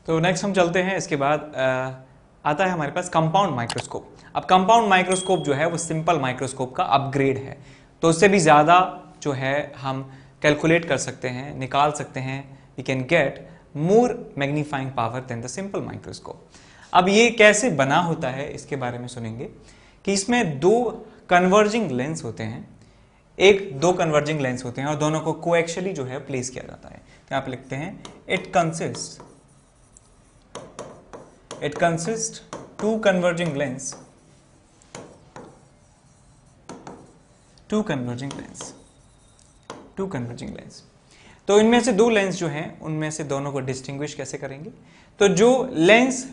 तो नेक्स्ट हम चलते हैं, इसके बाद आता है हमारे पास कंपाउंड माइक्रोस्कोप। अब कंपाउंड माइक्रोस्कोप जो है वो सिंपल माइक्रोस्कोप का अपग्रेड है, तो उससे भी ज़्यादा जो है हम कैलकुलेट कर सकते हैं, निकाल सकते हैं, we can get more magnifying power than the simple microscope. अब ये कैसे बना होता है इसके बारे में सुनेंगे कि इसमें दो कन्वर्जिंग लेंस होते हैं, दो कन्वर्जिंग लेंस होते हैं और दोनों को कोएक्शियली जो है प्लेस किया जाता है। तो यहाँ पे लिखते हैं it consist to converging lens. तो इनमें से दो लेंस जो हैं उनमें से दोनों को डिस्टिंग्विश कैसे करेंगे? तो जो लेंस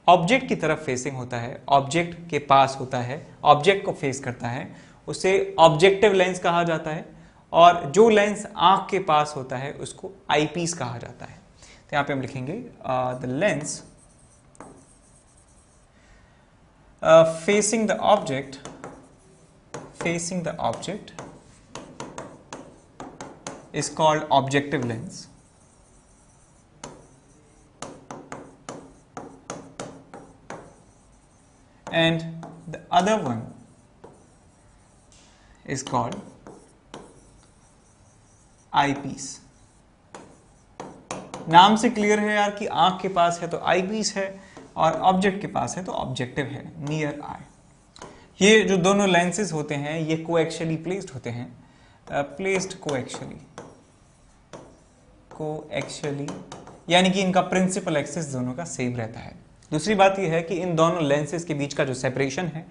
ऑब्जेक्ट की तरफ फेसिंग होता है, ऑब्जेक्ट के पास होता है, ऑब्जेक्ट को फेस करता है, उसे ऑब्जेक्टिव लेंस कहा जाता है, और जो लेंस आंख के पास होता है उसको आईपीस कहा जाता है। तो यहां पे हम लिखेंगे the lens facing the object is called objective lens, and the other one is called eyepiece। नाम से क्लियर है यार कि आंख के पास है तो आईपीस है और ऑब्जेक्ट के पास है तो ऑब्जेक्टिव है, नियर आई। ये जो दोनों लेंसेज होते हैं ये कोएक्शियली प्लेस्ड होते हैं, प्लेस्ड कोएक्शियली, यानी कि इनका प्रिंसिपल एक्सिस दोनों का सेम रहता है। दूसरी बात ये है कि इन दोनों लेंसेज के बीच का जो सेपरेशन है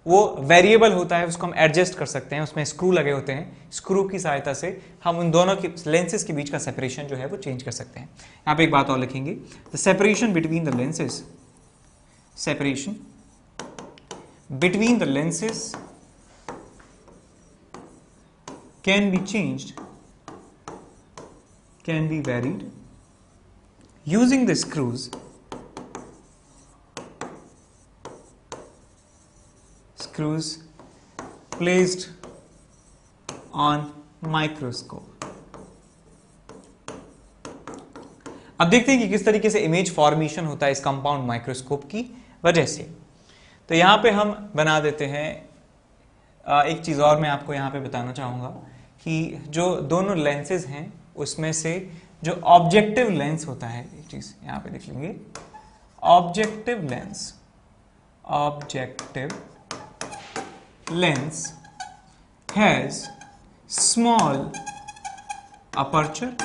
वो वेरिएबल होता है, उसको हम एडजस्ट कर सकते हैं, उसमें स्क्रू लगे होते हैं, स्क्रू की सहायता से हम उन दोनों के लेंसेज के बीच का सेपरेशन जो है वो चेंज कर सकते हैं। यहाँ पे एक बात और लिखेंगे, the separation between the lenses can be changed, can be varied using the screws placed on microscope। अब देखते हैं कि किस तरीके से इमेज फॉर्मेशन होता है इस कंपाउंड माइक्रोस्कोप की वजह से। तो यहां पे हम बना देते हैं, एक चीज और मैं आपको यहां पे बताना चाहूंगा कि जो दोनों लेंसेज हैं उसमें से जो ऑब्जेक्टिव लेंस होता है, एक चीज यहां पे देख लेंगे, objective lens has small aperture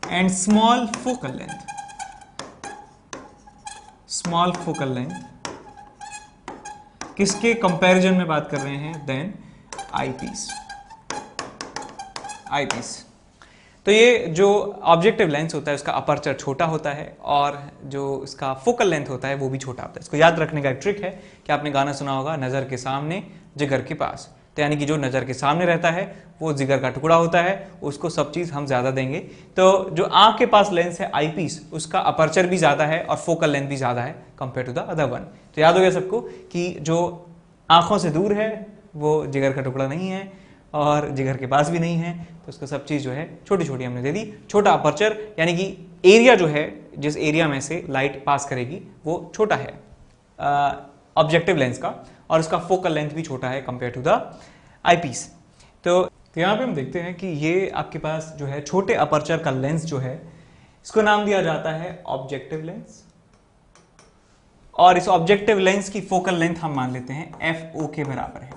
and small focal length. किसके कंपैरिजन में बात कर रहे हैं? Then eyepiece. तो ये जो ऑब्जेक्टिव लेंस होता है उसका अपर्चर छोटा होता है और जो इसका फोकल लेंथ होता है वो भी छोटा होता है। इसको याद रखने का एक ट्रिक है कि आपने गाना सुना होगा, नजर के सामने जिगर के पास। तो यानी कि जो नजर के सामने रहता है वो जिगर का टुकड़ा होता है, उसको सब चीज हम ज्यादा देंगे। तो जो आंख के पास लेंस है आईपीस, उसका अपर्चर भी ज्यादा है और फोकल लेंथ भी ज्यादा है compare to the other one. तो याद हो गया सबको कि जो आंखों से दूर है वो जिगर का टुकड़ा नहीं है और जिगर के पास भी नहीं है, तो उसको सब चीज जो है छोटी छोटी हमने दे दी। छोटा अपर्चर यानी कि एरिया जो है, जिस एरिया में से लाइट पास करेगी वो छोटा है ऑब्जेक्टिव लेंस का, और उसका फोकल लेंथ भी छोटा है कंपेयर टू द आईपीस। तो यहाँ पे हम देखते हैं कि ये आपके पास जो है छोटे अपर्चर का लेंस जो है इसको नाम दिया जाता है ऑब्जेक्टिव लेंस, और इस ऑब्जेक्टिव लेंस की फोकल लेंथ हम मान लेते हैं FO के बराबर है।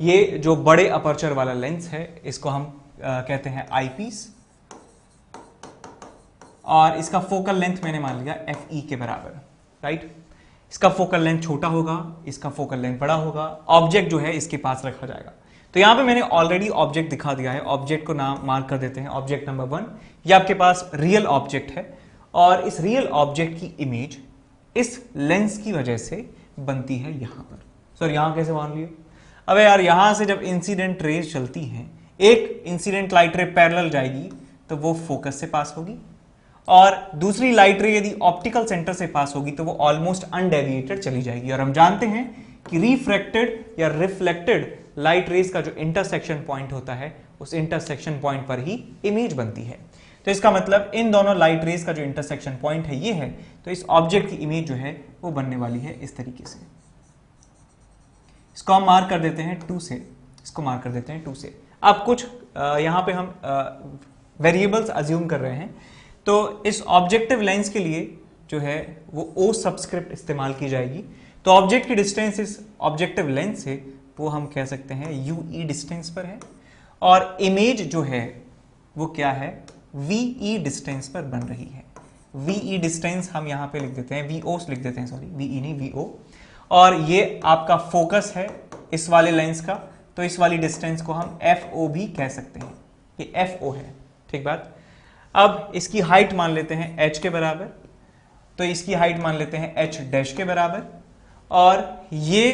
ये जो बड़े अपर्चर वाला लेंस है इसको हम कहते हैं आईपीस, और इसका फोकल लेंथ मैंने मान लिया FE के बराबर, राइट। इसका फोकल लेंथ छोटा होगा, इसका फोकल लेंथ बड़ा होगा, ऑब्जेक्ट जो है इसके पास रखा जाएगा। तो यहां पे मैंने ऑलरेडी ऑब्जेक्ट दिखा दिया है, ऑब्जेक्ट को नाम मार्क कर देते हैं, ऑब्जेक्ट नंबर 1। ये आपके पास रियल ऑब्जेक्ट है और इस रियल ऑब्जेक्ट की इमेज इस लेंस की वजह से बनती है यहां पर। सर यहां कैसे मान लिए? अबे यार यहां से जब इंसिडेंट रेज चलती हैं, एक इंसिडेंट लाइट रे पैरेलल जाएगी तो वो फोकस से पास होगी, और दूसरी लाइट रे यदि ऑप्टिकल सेंटर से पास होगी तो वो ऑलमोस्ट अनडेविएटेड चली जाएगी। और हम जानते हैं कि रिफ्रैक्टेड या रिफ्लेक्टेड लाइट रेज का जो इंटरसेक्शन पॉइंट होता है उस इंटरसेक्शन पॉइंट पर ही इमेज बनती है। तो इसका मतलब इन दोनों लाइट रेज का जो इंटरसेक्शन पॉइंट है ये है, तो इस ऑब्जेक्ट की इमेज जो है वो बनने वाली है इस तरीके से। इसको हम मार्क कर देते हैं 2 से, इसको मार्क कर देते हैं 2 से। अब कुछ यहां पे हम वेरिएबल्स अज्यूम कर रहे हैं, तो इस ऑब्जेक्टिव लेंस के लिए जो है वो ओ सब्सक्रिप्ट इस्तेमाल की जाएगी। तो ऑब्जेक्ट की डिस्टेंस इस ऑब्जेक्टिव लेंस से वो हम कह सकते हैं यूई डिस्टेंस पर है, और इमेज जो है वो क्या है, वीई डिस्टेंस पर बन रही है। वीई डिस्टेंस हम यहां पे लिख देते हैं, वीओ लिख देते हैं, सॉरी वीई नहीं वीओ। और ये आपका फोकस है इस वाले लेंस का, तो इस वाली डिस्टेंस को हम एफओ भी कह सकते हैं, ये एफओ है, ठीक बात। अब इसकी हाइट मान लेते हैं एच के बराबर, तो इसकी हाइट मान लेते हैं एच डैश के बराबर, और ये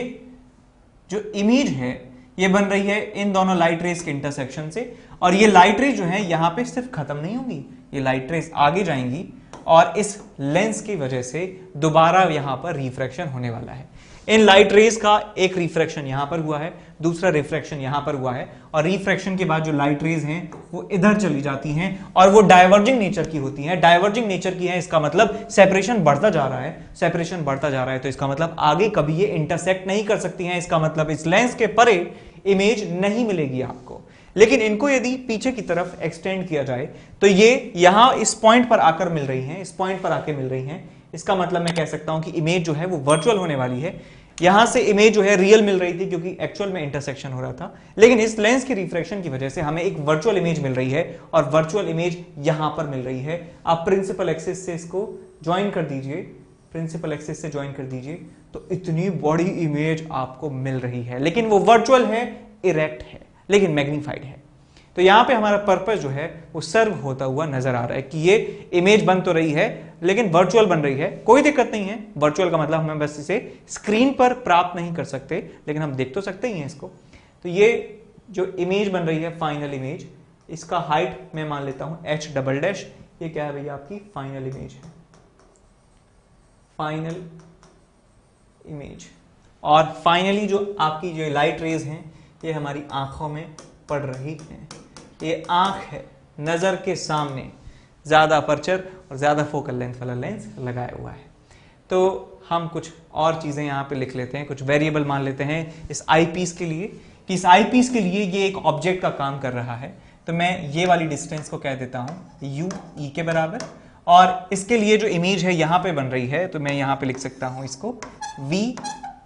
जो इमेज है ये बन रही है इन दोनों लाइट रेज के इंटरसेक्शन से। और ये लाइट रेज जो है यहां पे सिर्फ खत्म नहीं होंगी, ये लाइट रेज आगे जाएंगी और इस लेंस की वजह से दोबारा यहां पर रिफ्रैक्शन होने वाला है। इन लाइट रेज का एक रिफ्रैक्शन यहां पर हुआ है, दूसरा रिफ्रैक्शन यहां पर हुआ है, और रिफ्रैक्शन के बाद जो लाइट रेज हैं वो इधर चली जाती हैं और वो डाइवर्जिंग नेचर की होती हैं। डाइवर्जिंग नेचर की है, इसका मतलब सेपरेशन बढ़ता जा रहा है, सेपरेशन बढ़ता जा रहा है, तो इसका मतलब आगे कभी ये इंटरसेक्ट नहीं कर सकती हैं। इसका मतलब इस लेंस के परे इमेज नहीं मिलेगी आपको। लेकिन इनको यदि पीछे की तरफ एक्सटेंड किया जाए तो ये यहां इस पॉइंट पर आकर मिल रही हैं, इस पॉइंट पर आकर मिल रही हैं। इसका मतलब मैं कह सकता हूं कि इमेज जो है वो वर्चुअल होने वाली है। यहां से इमेज जो है रियल मिल रही थी क्योंकि एक्चुअल में इंटरसेक्शन हो रहा था, लेकिन इस लेंस की रिफ्रैक्शन की वजह से हमें एक वर्चुअल इमेज मिल रही है, और वर्चुअल इमेज यहां पर मिल रही है। आप प्रिंसिपल एक्सिस से इसको ज्वाइन कर दीजिए, प्रिंसिपल एक्सिस से ज्वाइन कर दीजिए, तो इतनी बड़ी इमेज आपको मिल रही है, लेकिन वो वर्चुअल है, इरेक्ट है, लेकिन मैग्नीफाइड है। तो यहां पे हमारा पर्पस जो है वो सर्व होता हुआ नजर आ रहा है कि ये इमेज बन तो रही है लेकिन वर्चुअल बन रही है। कोई दिक्कत नहीं है, वर्चुअल का मतलब हम बस इसे स्क्रीन पर प्राप्त नहीं कर सकते, लेकिन हम देख तो सकते ही हैं इसको। तो ये जो इमेज बन रही है फाइनल इमेज, इसका हाइट मैं मान लेता हूं एच डबल डैश। ये क्या है भैया, आपकी फाइनल इमेज है, फाइनल इमेज। और फाइनली जो आपकी जो लाइट रेज हैं ये हमारी आंखों में पड़ रही हैं। ये आंख है, नजर के सामने ज्यादा अपर्चर और ज्यादा फोकल लेंथ वाला लेंस लगाया हुआ है। तो हम कुछ और चीजें यहां पे लिख लेते हैं, कुछ वेरिएबल मान लेते हैं इस आई पीस के लिए, कि इस आई पीस के लिए ये एक ऑब्जेक्ट का काम कर रहा है। तो मैं ये वाली डिस्टेंस को कह देता हूं यू ई के बराबर, और इसके लिए जो इमेज है यहां पे बन रही है तो मैं यहां पे लिख सकता हूं इसको वी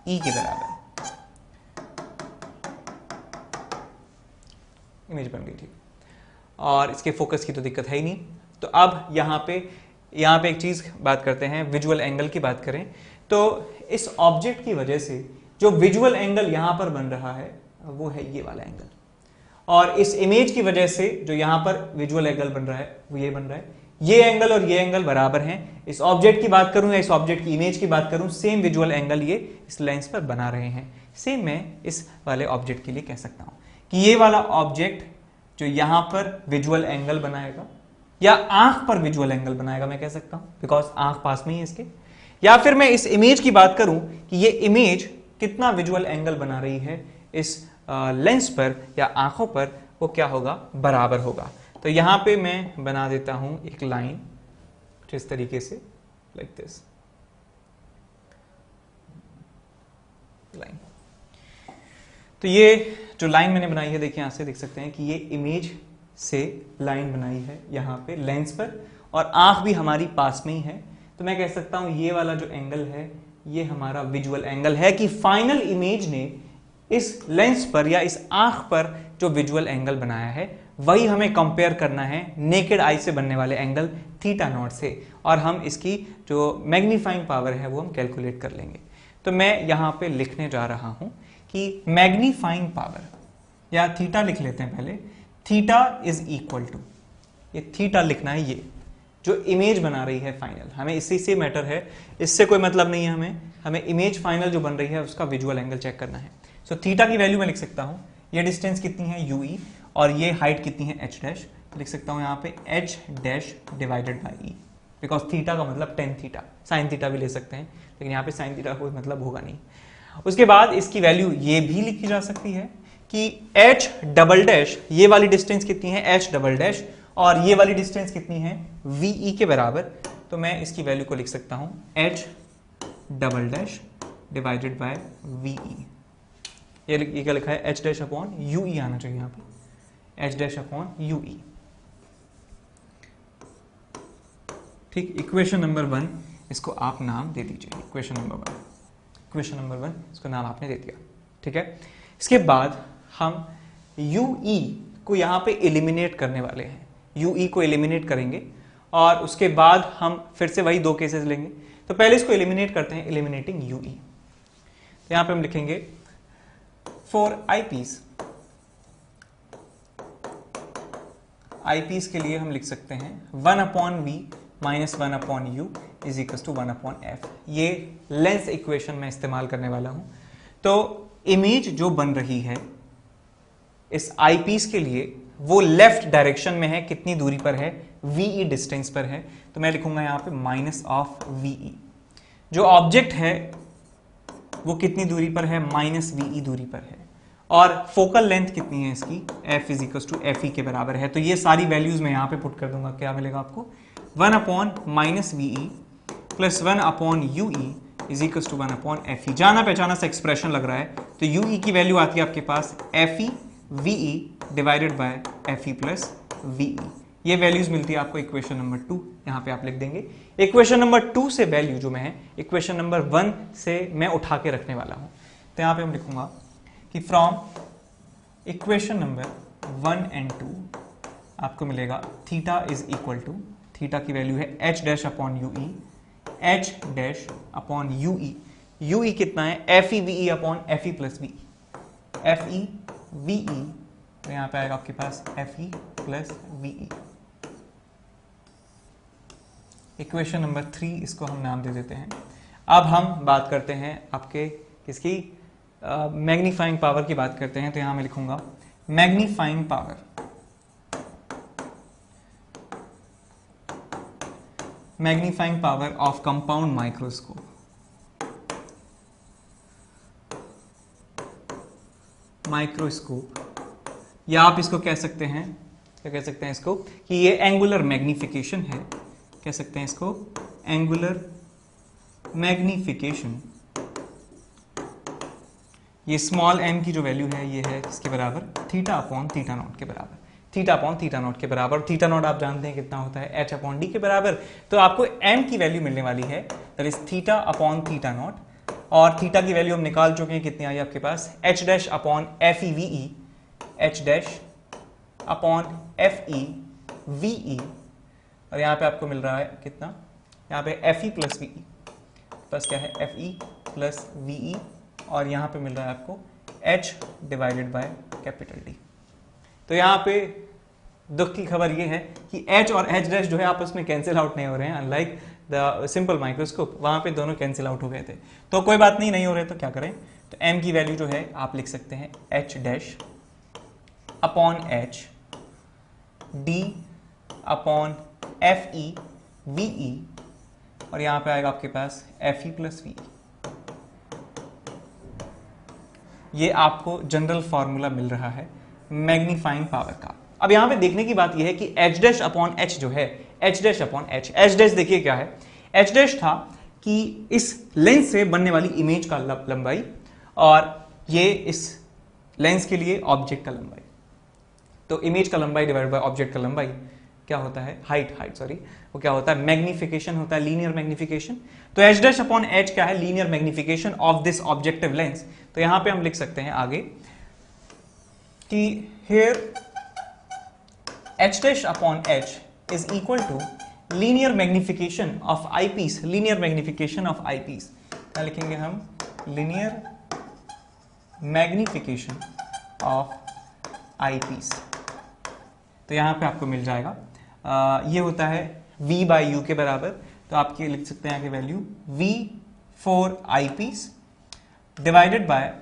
ई के बराबर। इमेज बन गई, ठीक। और इसके फोकस की तो दिक्कत है ही नहीं। तो अब यहाँ पे एक चीज बात करते हैं, विजुअल एंगल की बात करें तो इस ऑब्जेक्ट की वजह से जो विजुअल एंगल यहां पर बन रहा है वो है ये वाला एंगल, और इस इमेज की वजह से जो यहां पर विजुअल एंगल बन रहा है वो ये बन रहा है। ये एंगल और ये एंगल बराबर हैं। इस ऑब्जेक्ट की बात करूं या इस ऑब्जेक्ट की इमेज की बात करूं, सेम विजुअल एंगल ये इस लेंस पर बना रहे हैं। सेम मैं इस वाले ऑब्जेक्ट के लिए कह सकता हूं कि ये वाला ऑब्जेक्ट जो यहां पर विजुअल एंगल बनाएगा या आंख पर विजुअल एंगल बनाएगा, मैं कह सकता हूं, बिकॉज आंख पास में ही है इसके। या फिर मैं इस इमेज की बात करूं कि ये इमेज कितना विजुअल एंगल बना रही है इस लेंस पर या आंखों पर, वो क्या होगा, बराबर होगा। तो यहां पे मैं बना देता हूं एक लाइन कुछ इस तरीके से, लाइक दिस लाइन। तो ये जो लाइन मैंने बनाई है, देखिए यहां से देख सकते हैं कि ये इमेज से लाइन बनाई है यहाँ पे लेंस पर, और आंख भी हमारी पास में ही है। तो मैं कह सकता हूं ये वाला जो एंगल है ये हमारा विजुअल एंगल है, कि फाइनल इमेज ने इस लेंस पर या इस आंख पर जो विजुअल एंगल बनाया है वही हमें कंपेयर करना है नेकेड आई से बनने वाले एंगल थीटा नॉट से, और हम इसकी जो मैग्नीफाइंग पावर है वो हम कैलकुलेट कर लेंगे। तो मैं यहाँ पे लिखने जा रहा हूं कि मैग्नीफाइंग पावर, या थीटा लिख लेते हैं पहले, थीटा इज इक्वल टू, ये थीटा लिखना है, ये जो इमेज बना रही है फाइनल, हमें इसी से मैटर है, इससे कोई मतलब नहीं है हमें इमेज फाइनल जो बन रही है उसका विजुअल एंगल चेक करना है। सो थीटा की वैल्यू मैं लिख सकता हूं, ये डिस्टेंस कितनी है यूई, और ये हाइट कितनी है एच डैश। लिख सकता हूं यहाँ पे H dash divided by E, because theta का मतलब टेन थीटा, साइन थीटा भी ले सकते हैं, लेकिन यहाँ पे साइन थीटा का कोई मतलब होगा नहीं। उसके बाद इसकी वैल्यू ये भी लिखी जा सकती है कि एच डबल डैश, ये वाली डिस्टेंस कितनी है एच डबल डैश, और ये वाली डिस्टेंस कितनी है, वी के बराबर, तो मैं इसकी वैल्यू को लिख सकता हूं h double dash divided by v. ये क्या लिखा है, h dash upon u e आना चाहिए यहाँ पे, h dash upon u e. ठीक, इक्वेशन नंबर 1 इसको आप नाम दे दीजिए, इक्वेशन नंबर 1 इसको नाम आपने दे दिया। ठीक है, इसके बाद हम ue को यहाँ पे एलिमिनेट करने वाले हैं, ue को एलिमिनेट करेंगे और उसके बाद हम फिर से वही दो केसेस लेंगे। तो पहले इसको एलिमिनेट करते हैं, एलिमिनेटिंग ue। तो यहाँ पे हम लिखेंगे फॉर आईपीस के लिए हम लिख सकते हैं 1 upon v minus 1 upon u is equal to 1 upon f. ये लेंस इक्वेशन मैं इस्तेमाल करने वाला हूं। तो इमेज जो बन रही है इस आईपीस के लिए वो लेफ्ट डायरेक्शन में है, कितनी दूरी पर है, वीई डिस्टेंस पर है। तो मैं लिखूंगा यहां पे माइनस ऑफ वीई। जो ऑब्जेक्ट है वो कितनी दूरी पर है, माइनस वीई दूरी पर है। और फोकल लेंथ कितनी है इसकी, f is equal to f e के बराबर है। तो ये सारी वैल्यूज मैं यहां पे पुट कर दूंगा, क्या मिलेगा आपको, 1 upon minus v e plus 1 upon u e is equal to 1 upon F e. जाना पहचाना सा एक्सप्रेशन लग रहा है। तो यूई की वैल्यू आती है आपके पास f e v e divided by f e plus v e. ये वैल्यूज मिलती है आपको इक्वेशन नंबर 2, यहां पे आप लिख देंगे। इक्वेशन नंबर 2 से वैल्यू जो मैं है इक्वेशन नंबर 1 से मैं उठा के रखने वाला हूं। तो यहां पे हम लिखूंगा कि फ्रॉम इक्वेशन नंबर 1 एंड 2 आपको मिलेगा theta is equal to, theta की वैल्यू है h dash upon u e, h dash upon u e. U e कितना है, f e v e upon F e plus v, f e v e. तो यहां पे आएगा आपके पास f e plus v e. Equation number 3 इसको हम नाम दे देते हैं। अब हम बात करते हैं आपके किसकी, मैग्नीफाइंग पावर की बात करते हैं। तो यहां मैं लिखूंगा magnifying power, magnifying power of compound microscope. या आप इसको कह सकते हैं, क्या कह सकते हैं इसको, कि ये एंगुलर मैग्निफिकेशन है। कह सकते हैं इसको एंगुलर मैग्निफिकेशन। ये स्मॉल m की जो वैल्यू है ये है इसके बराबर थीटा अपॉन थीटा नॉट के बराबर, थीटा अपॉन थीटा नॉट के बराबर। थीटा नॉट आप जानते हैं कितना होता है, h अपॉन डी के बराबर। तो आपको m की वैल्यू मिलने वाली है, that is theta upon theta naught. और थीटा की वैल्यू हम निकाल चुके हैं, कितनी आई आपके पास, h dash upon F e v ई, h dash upon F e v ई। और यहाँ पे आपको मिल रहा है कितना, यहाँ पे एफ ई प्लस वी ई, बस क्या है एफ ई प्लस वी ई। और यहाँ पे मिल रहा है आपको h divided by capital D। तो यहाँ पे दुख की खबर ये है कि h और h डैश जो है आपस में कैंसिल आउट नहीं हो रहे हैं, अनलाइक द सिंपल माइक्रोस्कोप, वहां पे दोनों कैंसिल आउट हो गए थे। तो कोई बात नहीं, नहीं हो रहे तो क्या करें, तो m की वैल्यू जो है आप लिख सकते हैं h dash upon h d upon F e v ई। और यहां पे आएगा आपके पास एफ ई प्लस वी। ये आपको जनरल फॉर्मूला मिल रहा है मैग्नीफाइंग पावर का। अब यहां पे देखने की बात यह है कि एच डैश अपॉन एच जो है, h dash upon H, H dash देखिए क्या है, एच डैश था कि इस लेंस से बनने वाली इमेज का लंबाई, और ये इस लेंस के लिए ऑब्जेक्ट का लंबाई। तो इमेज का लंबाई डिवाइड बाय ऑब्जेक्ट का लंबाई क्या होता है, हाइट सॉरी, वो क्या होता है, मैग्निफिकेशन होता है, लीनियर मैग्निफिकेशन। तो एच डैश अपॉन एच क्या है, linear magnification of this objective lens. तो यहां पे हम लिख सकते हैं आगे कि here h dash upon h is equal to linear magnification of eyepiece, linear magnification of eyepiece. क्या लिखेंगे हम, linear magnification of eyepiece. तो यहां पे आपको मिल जाएगा ये होता है v बाई यू के बराबर। तो आप ये लिख सकते हैं आगे value v for eyepiece divided by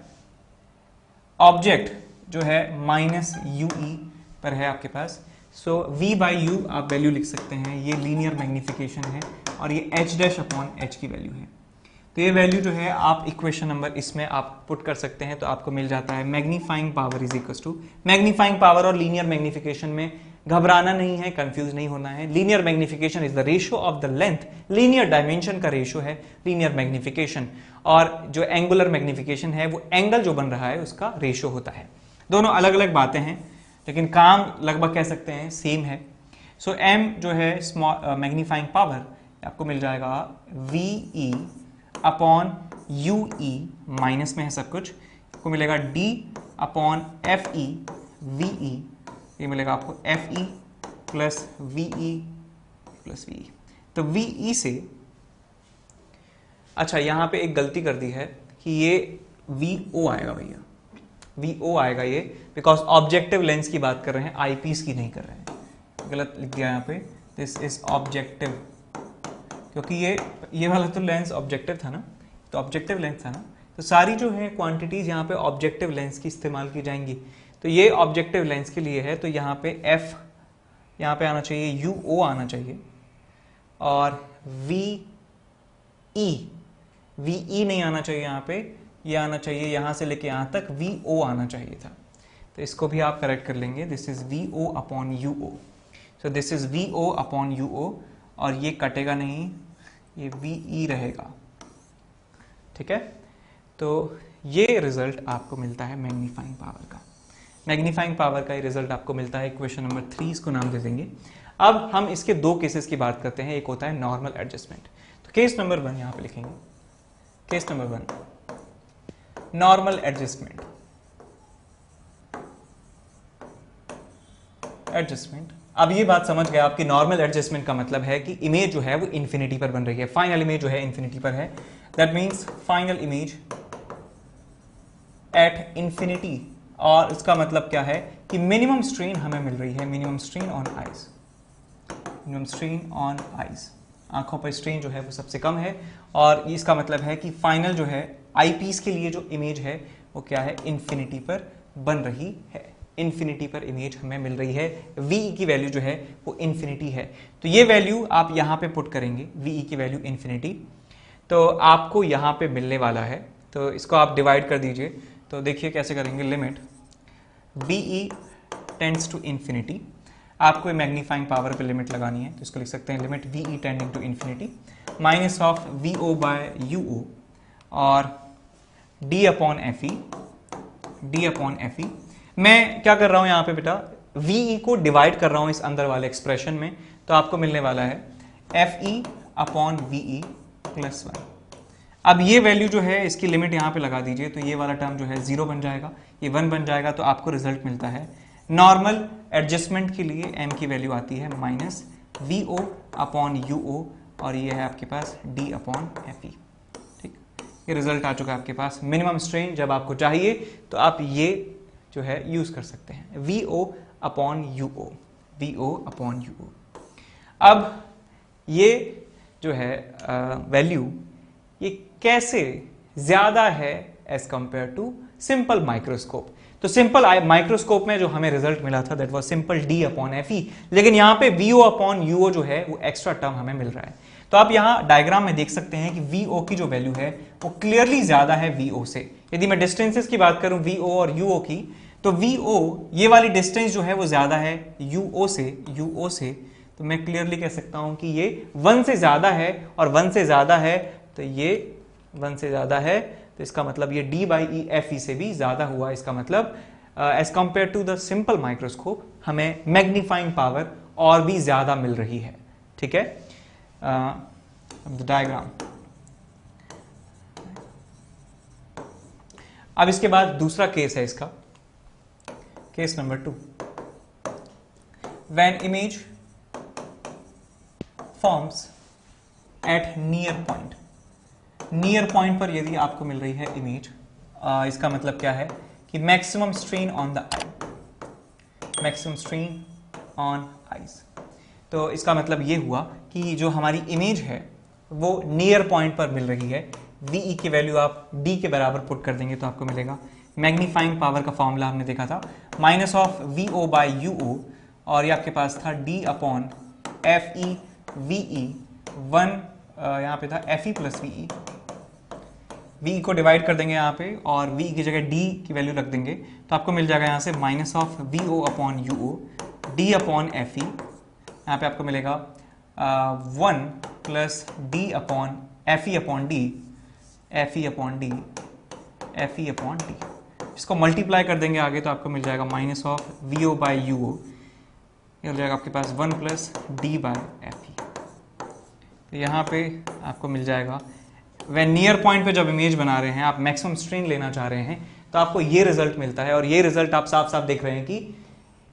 object जो है माइनस यू ई पर है आपके पास। सो v बाई यू आप वैल्यू लिख सकते हैं, ये लीनियर मैग्निफिकेशन है, और ये h डैश अपॉन h की वैल्यू है। तो ये वैल्यू जो है आप इक्वेशन नंबर इसमें आप पुट कर सकते हैं। तो आपको मिल जाता है magnifying power is equal to, magnifying power और लीनियर मैग्निफिकेशन में घबराना नहीं है, कंफ्यूज नहीं होना है। Linear magnification is the ratio of the length, linear dimension का रेशियो है लीनियर मैग्निफिकेशन, और जो एंगुलर मैग्निफिकेशन है वो एंगल जो बन रहा है उसका रेशियो होता है। दोनों अलग अलग बातें हैं लेकिन काम लगभग कह सकते हैं सेम है। सो m जो है स्मॉल मैग्नीफाइंग पावर आपको मिल जाएगा VE अपॉन UE, माइनस में है सब कुछ, आपको मिलेगा D अपॉन FE VE, ये मिलेगा आपको FE plus VE plus VE। तो VE से, अच्छा यहाँ पे एक गलती कर दी है कि ये VO आएगा भैया, VO आएगा ये, बिकॉज ऑब्जेक्टिव लेंस की बात कर रहे हैं, आईपीस की नहीं कर रहे हैं। गलत लिख दिया यहाँ पे, दिस इज ऑब्जेक्टिव, क्योंकि ये वाला तो लेंस ऑब्जेक्टिव था ना, तो ऑब्जेक्टिव लेंस था ना, तो सारी जो है क्वांटिटीज यहाँ पे ऑब्जेक्टिव लेंस की इस्तेमाल की जाएंगी। तो ये ऑब्जेक्टिव लेंस के लिए है, तो यहाँ पे F यहाँ पे आना चाहिए, UO आना चाहिए, और VE नहीं आना चाहिए यहाँ पे, ये आना चाहिए यहाँ से लेके यहाँ तक VO आना चाहिए था। तो इसको भी आप करेक्ट कर लेंगे, this is VO upon UO, so this is VO upon UO, और ये कटेगा नहीं, ये VE रहेगा, ठीक है। तो ये रिजल्ट आपको मिलता है मैग्नीफाइंग पावर का, मैग्नीफाइंग पावर का ये रिजल्ट आपको मिलता है। क्वेश्चन नंबर 3 इसको नाम दे देंगे। अब हम इसके दो केसेस की बात करते हैं, एक होता है नॉर्मल एडजस्टमेंट। तो केस नंबर 1 यहाँ पे लिखेंगे, केस नंबर 1 नॉर्मल एडजस्टमेंट। अब ये बात समझ गए आपकी, नॉर्मल एडजस्टमेंट का मतलब है कि इमेज जो है वो इन्फिनिटी पर बन रही है, फाइनल इमेज जो है इन्फिनिटी पर है, that means final image at infinity. और इसका मतलब क्या है कि मिनिमम स्ट्रेन हमें मिल रही है, minimum strain on eyes, minimum strain on eyes, आंखों पर स्ट्रेन जो है वो सबसे कम है, और इसका मतलब है कि फाइनल जो है आईपीस के लिए जो इमेज है वो क्या है, इन्फिनिटी पर बन रही है, इन्फिनिटी पर इमेज हमें मिल रही है। VE की वैल्यू जो है वो इन्फिनिटी है, तो ये वैल्यू आप यहाँ पे पुट करेंगे, VE की वैल्यू इन्फिनिटी, तो आपको यहाँ पे मिलने वाला है। तो इसको आप डिवाइड कर दीजिए, तो देखिए कैसे करेंगे, limit VE tends to infinity, आपको मैग्नीफाइंग पावर पे लिमिट लगानी है, तो इसको लिख सकते हैं limit VE tending to infinity minus of VO by UO और D अपॉन FE। मैं क्या कर रहा हूं यहाँ पे बेटा, VE को डिवाइड कर रहा हूं इस अंदर वाले एक्सप्रेशन में, तो आपको मिलने वाला है FE अपॉन VE प्लस 1। अब ये वैल्यू जो है इसकी लिमिट यहाँ पे लगा दीजिए, तो ये वाला टर्म जो है 0 बन जाएगा, ये 1 बन जाएगा, तो आपको रिजल्ट मिलता है नॉर्मल एडजस्टमेंट के लिए m की वैल्यू आती है माइनस VO अपॉन UO, और ये है आपके पास D अपॉन FE। ठीक, ये रिजल्ट आ चुका है आपके पास। मिनिमम स्ट्रेन जब आपको चाहिए तो आप ये जो है यूज कर सकते हैं, VO upon UO, VO upon UO। अब ये जो है वैल्यू ये कैसे ज्यादा है as compare to simple microscope. तो सिंपल माइक्रोस्कोप में जो हमें रिजल्ट मिला था that was simple D upon FE, लेकिन यहाँ पे VO अपॉन UO जो है वो एक्स्ट्रा टर्म हमें मिल रहा है। तो आप यहाँ डायग्राम में देख सकते हैं कि VO की जो वैल्यू है वो क्लियरली ज्यादा है VO से। यदि मैं डिस्टेंसेस की बात करूं VO और UO की, तो VO ये वाली डिस्टेंस जो है वो ज्यादा है UO से, तो मैं क्लियरली कह सकता हूं कि ये 1 से ज्यादा है, और 1 से ज्यादा है तो ये 1 से ज्यादा है, तो इसका मतलब ये D/E से भी ज्यादा हुआ। इसका मतलब as compare to the simple microscope हमें मैग्नीफाइंग पावर और भी ज्यादा मिल रही है। ठीक है, डायग्राम। अब इसके बाद दूसरा केस है इसका, case number 2, when image forms at near point पर यदि आपको मिल रही है इमेज, इसका मतलब क्या है कि maximum strain on the I, maximum strain on eyes. तो इसका मतलब ये हुआ कि जो हमारी इमेज है वो नियर पॉइंट पर मिल रही है। VE की वैल्यू आप D के बराबर पुट कर देंगे तो आपको मिलेगा, मैग्नीफाइंग पावर का फॉर्मूला हमने देखा था, minus of VO by UO, और ये आपके पास था D अपॉन FE VE 1, यहाँ पे था FE प्लस VE। VE को डिवाइड कर देंगे यहाँ पे, और VE की जगह D की वैल्यू रख देंगे, तो आपको मिल जाएगा यहाँ से minus of VO upon UO d upon F e, यहाँ पे आपको मिलेगा 1 plus D upon F e upon d, f e upon d, f e upon d. इसको मल्टीप्लाई कर देंगे आगे तो आपको मिल जाएगा minus of v o by u o, ये हो जाएगा आपके पास 1 plus d by f e. तो यहाँ पे आपको मिल जाएगा वह नियर पॉइंट पे जब इमेज बना रहे हैं, आप मैक्सिमम स्ट्रेन लेना चाह रहे हैं, तो आपको ये रिजल्ट मिलता है। और ये रिजल्ट आप साफ साफ देख रहे हैं कि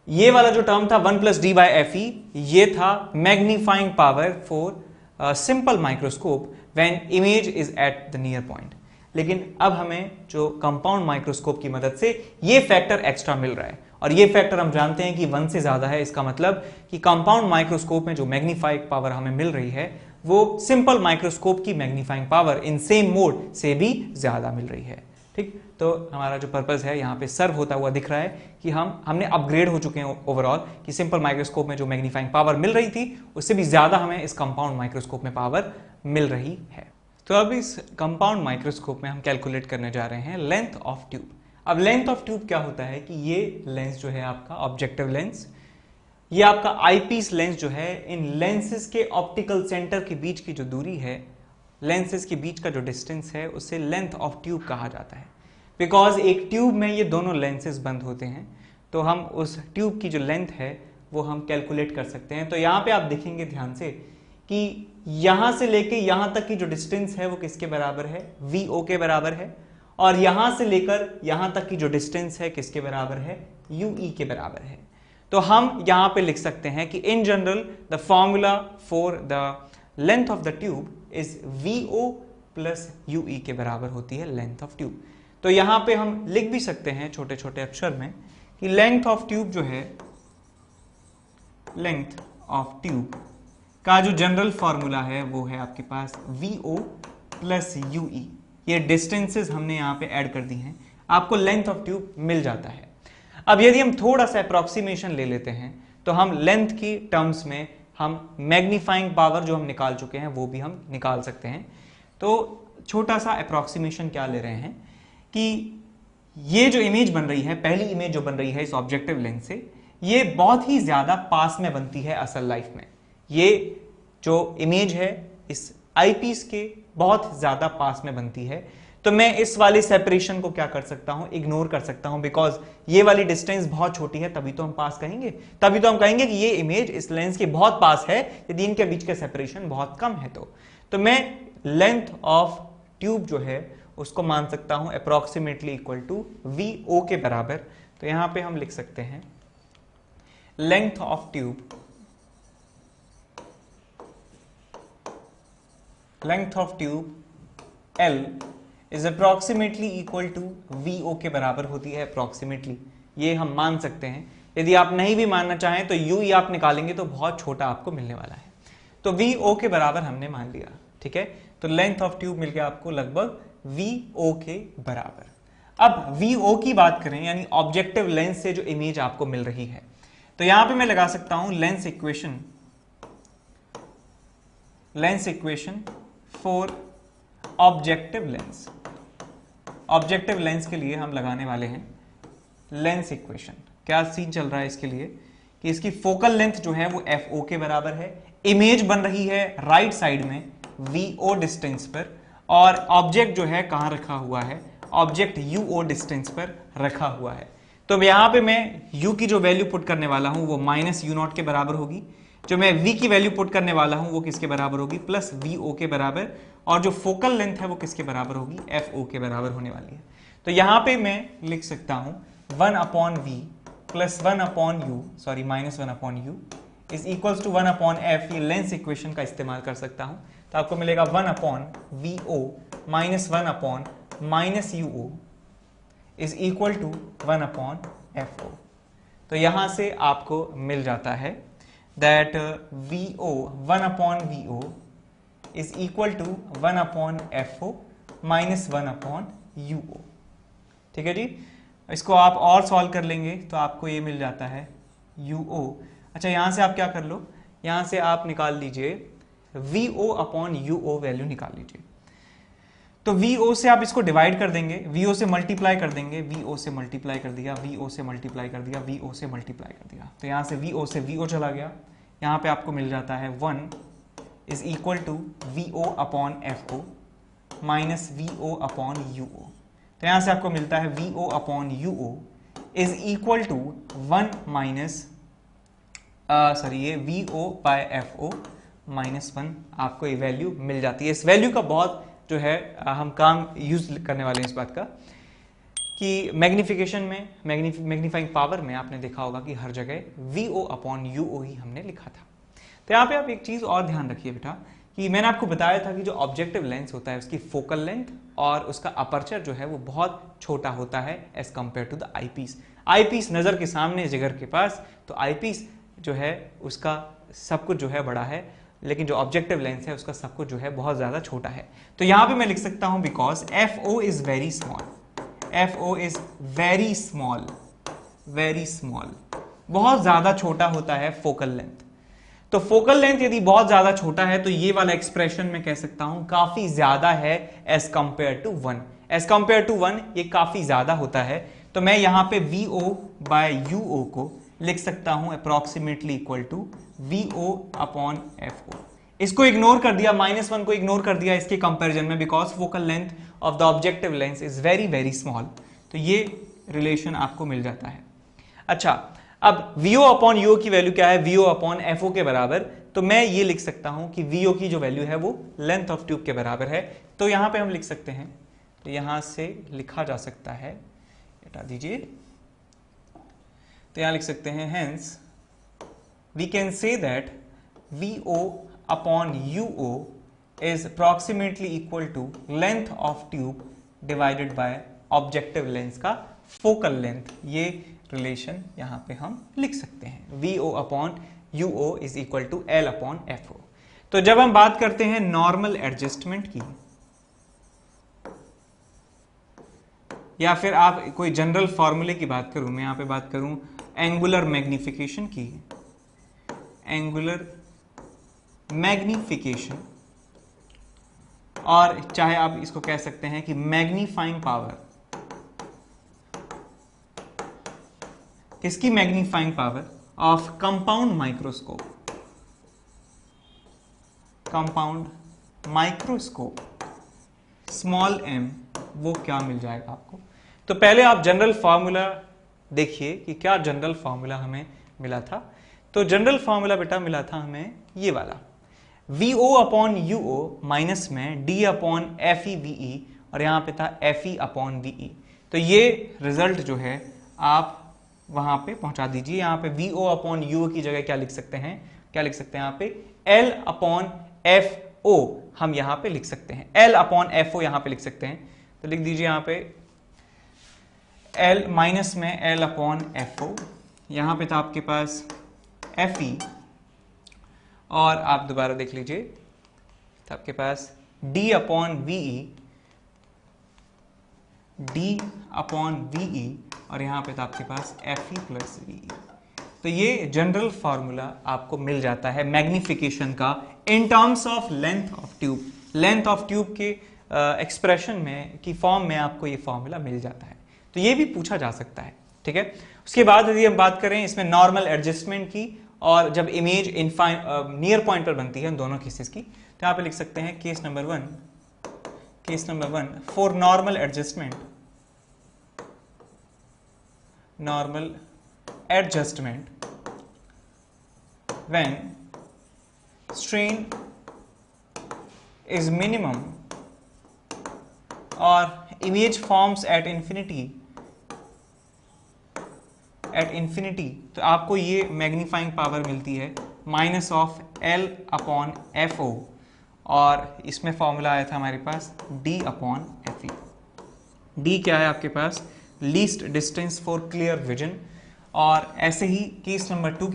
ये वाला जो टर्म था 1 plus d by f E, ये था magnifying power for simple microscope when image is at the near point. लेकिन अब हमें जो कंपाउंड माइक्रोस्कोप की मदद से ये फैक्टर एक्स्ट्रा मिल रहा है, और ये फैक्टर हम जानते हैं कि 1 से ज्यादा है। इसका मतलब कि कंपाउंड माइक्रोस्कोप में जो मैग्नीफाइंग पावर हमें मिल रही है वो सिंपल माइक्रोस्कोप की magnifying power in same mode से भी ज्यादा मिल रही है। ठीक, तो हमारा जो पर्पस है यहाँ पे सर्व होता हुआ दिख रहा है कि हमने अपग्रेड हो चुके हैं ओवरऑल, कि सिंपल माइक्रोस्कोप में जो मैग्नीफाइंग पावर मिल रही थी उससे भी ज्यादा हमें इस कंपाउंड माइक्रोस्कोप में पावर मिल रही है। तो अब इस कंपाउंड माइक्रोस्कोप में हम कैलकुलेट करने जा रहे हैं लेंथ ऑफ ट्यूब। अब लेंथ ऑफ ट्यूब क्या होता है कि ये लेंस जो है आपका ऑब्जेक्टिव लेंस, ये आपका आईपीस लेंस जो है, इन लेंसेज के ऑप्टिकल सेंटर के बीच की जो दूरी है, लेंसेज के बीच का जो डिस्टेंस है, उसे लेंथ ऑफ ट्यूब कहा जाता है। बिकॉज एक ट्यूब में ये दोनों लेंसेज बंद होते हैं, तो हम उस ट्यूब की जो लेंथ है वो हम कैलकुलेट कर सकते हैं। तो यहाँ पे आप देखेंगे ध्यान से कि यहां से लेके यहां तक की जो डिस्टेंस है वो किसके बराबर है, VO के बराबर है, और यहां से लेकर यहां तक की जो डिस्टेंस है किसके बराबर है, UE के बराबर है। तो हम यहां पे लिख सकते हैं कि in general the formula for the length of the tube is VO plus UE के बराबर होती है लेंथ ऑफ ट्यूब। तो यहां पे हम लिख भी सकते हैं छोटे छोटे अक्षर में कि लेंथ ऑफ ट्यूब जो है, लेंथ ऑफ ट्यूब का जो जनरल फॉर्मूला है वो है आपके पास VO प्लस UE। ये डिस्टेंसेस हमने यहाँ पे ऐड कर दी हैं, आपको लेंथ ऑफ ट्यूब मिल जाता है। अब यदि हम थोड़ा सा अप्रॉक्सीमेशन ले लेते हैं तो हम लेंथ की टर्म्स में हम मैग्नीफाइंग पावर जो हम निकाल चुके हैं वो भी हम निकाल सकते हैं। तो छोटा सा अप्रॉक्सीमेशन क्या ले रहे हैं कि ये जो इमेज बन रही है, पहली इमेज जो बन रही है इस ऑब्जेक्टिव लेंस से, ये बहुत ही ज्यादा पास में बनती है असल लाइफ में। ये जो इमेज है इस आईपीस के बहुत ज्यादा पास में बनती है। तो मैं इस वाले सेपरेशन को क्या कर सकता हूं, इग्नोर कर सकता हूं, बिकॉज ये वाली डिस्टेंस बहुत छोटी है, तभी तो हम पास कहेंगे, तभी तो हम कहेंगे कि ये इमेज इस लेंस के बहुत पास है यदि इनके बीच का सेपरेशन बहुत कम है। तो मैं लेंथ ऑफ ट्यूब जो है उसको मान सकता हूं अप्रोक्सीमेटली इक्वल टू VO के बराबर। तो यहां पे हम लिख सकते हैं length of tube, length of tube L is approximately equal to VO के बराबर होती है अप्रोक्सीमेटली, ये हम मान सकते हैं। यदि आप नहीं भी मानना चाहें तो UE आप निकालेंगे तो बहुत छोटा आपको मिलने वाला है। तो VO के बराबर हमने मान लिया, ठीक है। तो लेंथ ऑफ ट्यूब मिल गया आपको लगभग VO के बराबर। अब VO की बात करें, यानी ऑब्जेक्टिव लेंस से जो इमेज आपको मिल रही है, तो यहां पे मैं लगा सकता हूं lens equation, lens equation for objective lens. Objective lens के लिए हम लगाने वाले हैं लेंस इक्वेशन। क्या सीन चल रहा है इसके लिए कि इसकी फोकल लेंथ जो है वो FO के बराबर है, इमेज बन रही है राइट साइड में VO डिस्टेंस पर, और ऑब्जेक्ट जो है कहां रखा हुआ है, ऑब्जेक्ट UO डिस्टेंस पर रखा हुआ है। तो यहां पे मैं U की जो वैल्यू पुट करने वाला हूं वो माइनस U0 के बराबर होगी, जो मैं V की वैल्यू पुट करने वाला हूं वो किसके बराबर होगी, प्लस VO के बराबर, और जो फोकल लेंथ है वो किसके बराबर होगी, FO के बराबर होने वाली है। तो यहां पे मैं लिख सकता हूं 1 upon V plus 1 upon U, sorry minus 1 upon U is equals to 1 upon F। ये लेंस इक्वेशन का इस्तेमाल कर सकता हूं, तो आपको मिलेगा 1 upon VO minus 1 upon minus UO is equal to 1 upon FO। तो यहां से आपको मिल जाता है that VO 1 upon VO is equal to 1 upon FO minus 1 upon UO। ठीक है जी, इसको आप और सॉल्व कर लेंगे तो आपको ये मिल जाता है UO। अच्छा, यहां से आप क्या कर लो, यहां से आप निकाल लीजिए VO अपॉन UO वैल्यू निकाल लीजिए। तो VO से आप इसको डिवाइड कर देंगे, VO से मल्टीप्लाई कर देंगे, VO से मल्टीप्लाई कर दिया, VO से मल्टीप्लाई कर दिया, VO से मल्टीप्लाई कर दिया, तो यहाँ से VO से VO चला गया, यहाँ पे आपको मिल जाता है 1 is equal to VO upon FO minus VO upon UO। तो यहाँ से आपको मिलता है VO upon UO is equal to 1 minus ये VO बाय FO माइनस 1 आपको ये वैल्यू मिल जाती है। इस वैल्यू का बहुत जो है हम काम यूज करने वाले हैं इस बात का कि मैग्निफिकेशन में, मैग्नीफाइंग पावर में आपने देखा होगा कि हर जगह VO अपॉन UO ही हमने लिखा था। तो यहाँ पे आप एक चीज और ध्यान रखिए बेटा कि मैंने आपको बताया था कि जो ऑब्जेक्टिव लेंस होता है उसकी फोकल लेंथ और उसका अपर्चर जो है वो बहुत छोटा होता है as compare to the eyepiece. Eyepiece नजर के सामने जिगर के पास, तो आईपीस जो है उसका सब कुछ जो है बड़ा है, लेकिन जो ऑब्जेक्टिव लेंस है उसका सब कुछ जो है बहुत ज्यादा छोटा है। तो यहां पे मैं लिख सकता हूं because FO is very small, FO is very small, very small, बहुत ज्यादा छोटा होता है फोकल लेंथ। तो फोकल लेंथ यदि बहुत ज्यादा छोटा है तो ये वाला एक्सप्रेशन मैं कह सकता हूं काफी ज्यादा है as compare to 1। As compare to 1 ये काफी ज्यादा होता है, तो मैं यहां पे VO बाय UO को लिख सकता हूं approximately equal to VO upon FO। इसको इग्नोर कर दिया, -1 को इग्नोर कर दिया इसके कंपैरिजन में, because focal length of the objective lens is very very small. तो ये रिलेशन आपको मिल जाता है। अच्छा, अब VO अपॉन UO की वैल्यू क्या है? VO अपॉन FO के बराबर। तो मैं ये लिख सकता हूं कि VO की जो वैल्यू है वो लेंथ ऑफ ट्यूब के बराबर है। तो यहां पे हम लिख सकते हैं, तो यहां से लिखा जा सकता है, हटा दीजिए, तो यहां लिख सकते हैं hence we can say that VO upon UO is approximately equal to length of tube divided by objective lens का focal length। ये रिलेशन यहां पे हम लिख सकते हैं, VO upon UO is equal to L upon FO। तो जब हम बात करते हैं नॉर्मल एडजस्टमेंट की, या फिर आप कोई जनरल फॉर्मूले की बात करूं, मैं यहां पे बात करूं एंगुलर मैग्निफिकेशन की, एंगुलर मैग्निफिकेशन, और चाहे आप इसको कह सकते हैं कि मैग्नीफाइंग पावर। किसकी magnifying power? Of compound microscope, compound microscope small m, वो क्या मिल जाएगा आपको? तो पहले आप जनरल फॉर्मूला देखिए कि क्या जनरल फॉर्मूला हमें मिला था। तो जनरल फॉर्मूला बेटा मिला था हमें ये वाला, VO अपॉन UO माइनस में D अपॉन FE VE, और यहां पे था FE अपॉन VE। तो ये रिजल्ट जो है आप वहां पे पहुंचा दीजिए। यहां पे VO अपॉन UO की जगह क्या लिख सकते हैं? क्या लिख सकते हैं यहाँ पे? L अपॉन FO हम यहां पे लिख सकते हैं, L अपॉन FO यहां पे लिख सकते हैं। तो लिख दीजिए यहां पे L माइनस में L अपॉन FO, यहां पे था आपके पास FE, और आप दोबारा देख लीजिए तो आपके पास D upon VE, D upon VE, और यहां पे था आपके पास FE प्लस VE। तो ये जनरल फॉर्मूला आपको मिल जाता है मैग्निफिकेशन का in terms of length of tube. Length of tube के एक्सप्रेशन में की फॉर्म में आपको ये फॉर्मूला मिल जाता है। तो ये भी पूछा जा सकता है, ठीक है। उसके बाद यदि हम बात करें इसमें नॉर्मल एडजस्टमेंट की, और जब इमेज नियर पॉइंट पर बनती है दोनों केसेस की, तो यहाँ पे लिख सकते हैं case number one for normal adjustment, normal adjustment when strain is minimum or image forms at infinity, तो आपको ये मैग्नीफाइंग पावर मिलती है minus of L upon FO, और इसमें फॉर्मूला आया था हमारे पास D अपॉन FE। D क्या है आपके पास? Least distance for clear vision. और ऐसे ही केस नंबर 2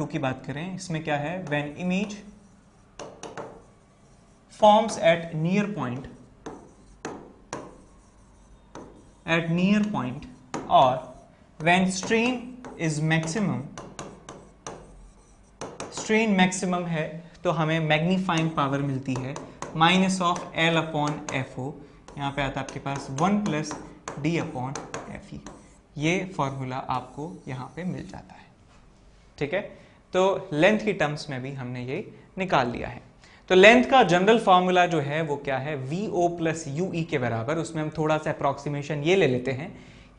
की बात करें, इसमें क्या है? When image forms at near point और व्हेन स्ट्रेन मैक्सिमम है, तो हमें मैग्नीफाइंग पावर मिलती है minus of L upon F O, यहाँ पे आता है आपके पास 1 plus D upon F E. ये फॉर्मूला आपको यहाँ पे मिल जाता है। ठीक है, तो लेंथ की टर्म्स में भी हमने ये निकाल लिया है। तो लेंथ का जनरल फॉर्मूला जो है वो क्या है, V O plus U E के बराबर। उसमें हम थोड़ा सा अप्रॉक्सीमेशन ये ले लेते हैं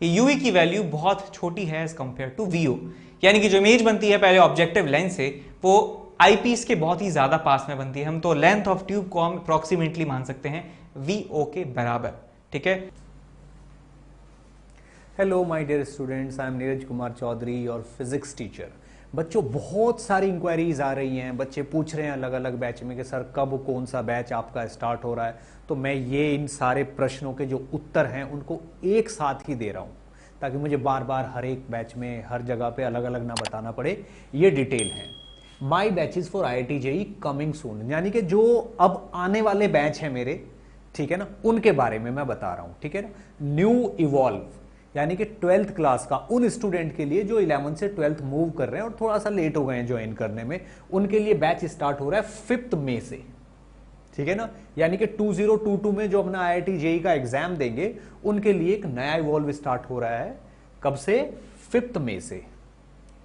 कि यू ई की वैल्यू बहुत छोटी है as compare to V O, यानी कि जो इमेज बनती है पहले ऑब्जेक्टिव लेंस से वो आई पीस के बहुत ही ज्यादा पास में बनती है। हम तो लेंथ ऑफ ट्यूब को हम अप्रॉक्सीमेटली मान सकते हैं वी ओ के बराबर। ठीक है, hello my dear students, I am Neeraj Kumar Chaudhary और फिजिक्स टीचर। बच्चों बहुत सारी इंक्वायरीज आ रही हैं, बच्चे पूछ रहे हैं अलग अलग बैच में कि सर कब कौन सा बैच आपका स्टार्ट हो रहा है। तो मैं ये इन सारे प्रश्नों के जो उत्तर हैं उनको एक साथ ही दे रहा हूँ ताकि मुझे बार बार हर एक बैच में हर जगह पे अलग अलग ना बताना पड़े। ये डिटेल है। My batches for IIT JEE coming soon, यानी कि जो अब आने वाले बैच हैं मेरे, ठीक है ना, उनके बारे में मैं बता रहा हूँ। ठीक है ना, न्यू इवॉल्व यानी कि 12th क्लास का उन स्टूडेंट के लिए जो 11th से 12th मूव कर रहे हैं और थोड़ा सा लेट हो गए हैं ज्वाइन करने में, उनके लिए बैच स्टार्ट हो रहा है 5 मई से। ठीक है ना, यानी कि 2022 में जो अपना IIT JEE का एग्जाम देंगे उनके लिए एक नया इवॉल्व स्टार्ट हो रहा है। कब से? 5 मई से।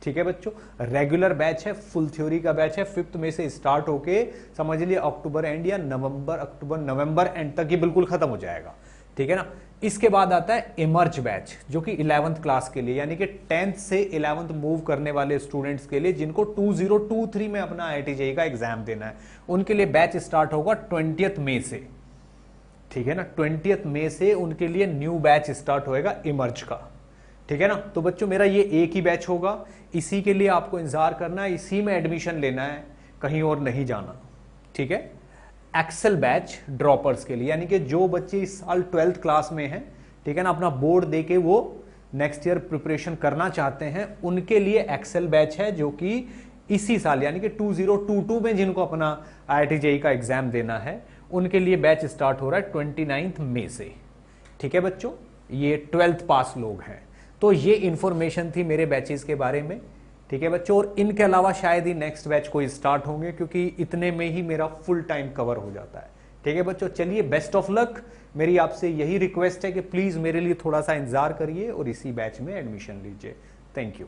ठीक है बच्चों, रेगुलर बैच है, फुल थ्योरी का बैच है। 5 मई से स्टार्ट होके समझ लिए अक्टूबर एंड या नवंबर एंड तक ये बिल्कुल खत्म हो जाएगा। ठीक है ना, इसके बाद आता है इमर्ज बैच जो कि 11th क्लास के लिए, यानी कि 10th से 11th मूव करने वाले स्टूडेंट्स के लिए जिनको 2023 में अपना IIT JEE का एग्जाम देना है, उनके लिए बैच स्टार्ट होगा 20th मई से। ठीक है ना, 20th मई से उनके लिए न्यू बैच स्टार्ट होएगा इमर्ज का। ठीक है ना, तो बच्चों मेरा ये एक ही बैच होगा, इसी के लिए आपको इंतजार करना है, इसी में एडमिशन लेना है, कहीं और नहीं जाना। ठीक है, एक्सेल बैच ड्रॉपर्स के लिए, यानी कि जो बच्चे इस साल 12th क्लास में हैं, ठीक है ना, अपना बोर्ड देके वो नेक्स्ट ईयर प्रिपरेशन करना चाहते हैं, उनके लिए एक्सेल बैच है जो कि इसी साल यानी कि 2022 में जिनको अपना IIT JEE का एग्जाम देना है उनके लिए बैच स्टार्ट हो रहा है 29 मई से। ठीक है बच्चों, ये 12th पास लोग हैं। तो ये इंफॉर्मेशन थी मेरे बैचेस के बारे में। ठीक है बच्चों, और इनके अलावा शायद ही नेक्स्ट बैच कोई स्टार्ट होंगे क्योंकि इतने में ही मेरा फुल टाइम कवर हो जाता है। ठीक है बच्चों, चलिए बेस्ट ऑफ लक। मेरी आपसे यही रिक्वेस्ट है कि प्लीज मेरे लिए थोड़ा सा इंतजार करिए और इसी बैच में एडमिशन लीजिए। Thank you.